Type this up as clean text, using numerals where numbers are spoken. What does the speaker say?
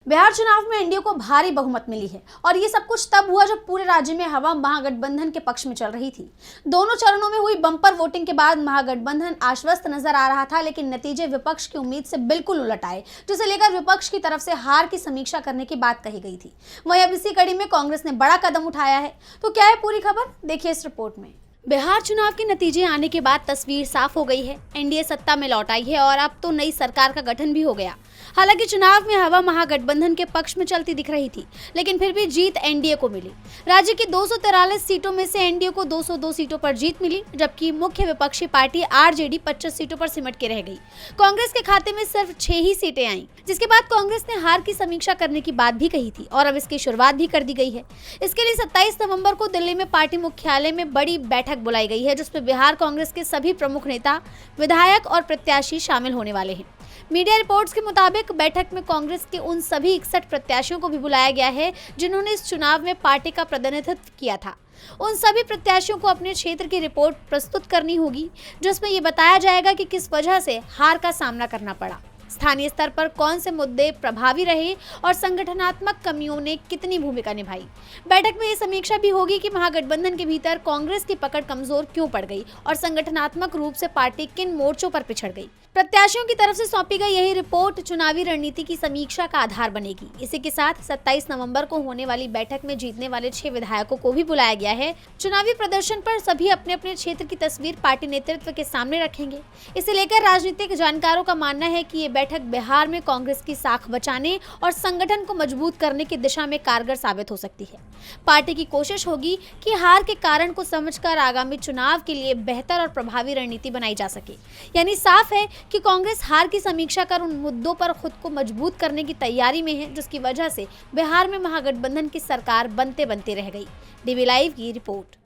बिहार चुनाव में एनडीए को भारी बहुमत मिली है और ये सब कुछ तब हुआ जब पूरे राज्य में हवा महागठबंधन के पक्ष में चल रही थी। दोनों चरणों में हुई बम्पर वोटिंग के बाद महागठबंधन आश्वस्त नजर आ रहा था, लेकिन नतीजे विपक्ष की उम्मीद से बिल्कुल उलट आए, जिसे लेकर विपक्ष की तरफ से हार की समीक्षा करने की बात कही गई थी। वहीं अब इसी कड़ी में कांग्रेस ने बड़ा कदम उठाया है। तो क्या है पूरी खबर, देखिए इस रिपोर्ट में। बिहार चुनाव के नतीजे आने के बाद तस्वीर साफ हो गई है। एनडीए सत्ता में लौट आई है और अब तो नई सरकार का गठन भी हो गया। हालांकि चुनाव में हवा महागठबंधन के पक्ष में चलती दिख रही थी, लेकिन फिर भी जीत एनडीए को मिली। राज्य की 243 सीटों में से एनडीए को 202 सीटों पर जीत मिली, जबकि मुख्य विपक्षी पार्टी आरजेडी 25 सीटों पर सिमट के रह गई। कांग्रेस के खाते में सिर्फ 6 ही सीटें आईं, जिसके बाद कांग्रेस ने हार की समीक्षा करने की बात भी कही थी और अब इसकी शुरुआत भी कर दी गई है। इसके लिए 27 नवंबर को दिल्ली में पार्टी मुख्यालय में बड़ी बैठक बुलाई गई है, जिसमें बिहार कांग्रेस के सभी प्रमुख नेता, विधायक और प्रत्याशी शामिल होने वाले हैं। मीडिया रिपोर्ट्स के मुताबिक बैठक में कांग्रेस के उन सभी 61 प्रत्याशियों को भी बुलाया गया है जिन्होंने इस चुनाव में पार्टी का प्रतिनिधित्व किया था। उन सभी प्रत्याशियों को अपने क्षेत्र की रिपोर्ट प्रस्तुत करनी होगी, जिसमें ये बताया जाएगा कि किस वजह से हार का सामना करना पड़ा, स्थानीय स्तर पर कौन से मुद्दे प्रभावी रहे और संगठनात्मक कमियों ने कितनी भूमिका निभाई। बैठक में ये समीक्षा भी होगी कि महागठबंधन के भीतर कांग्रेस की पकड़ कमजोर क्यों पड़ गई और संगठनात्मक रूप से पार्टी किन मोर्चों पर पिछड़ गई। प्रत्याशियों की तरफ से सौंपी गई यही रिपोर्ट चुनावी रणनीति की समीक्षा का आधार बनेगी। इसी के साथ 27 नवंबर को होने वाली बैठक में जीतने वाले 6 विधायकों को भी बुलाया गया है। चुनावी प्रदर्शन पर सभी अपने अपने क्षेत्र की तस्वीर पार्टी नेतृत्व के सामने रखेंगे। इसे लेकर राजनीतिक जानकारों का मानना है कि ये बैठक बिहार में कांग्रेस की साख बचाने और संगठन को मजबूत करने की दिशा में कारगर साबित हो सकती है। पार्टी की कोशिश होगी कि हार के कारण को समझकर आगामी चुनाव के लिए बेहतर और प्रभावी रणनीति बनाई जा सके। यानी साफ है कि कांग्रेस हार की समीक्षा कर उन मुद्दों पर खुद को मजबूत करने की तैयारी में है, जिसकी वजह से बिहार में महागठबंधन की सरकार बनते बनते रह गई। डीवी लाइव की रिपोर्ट।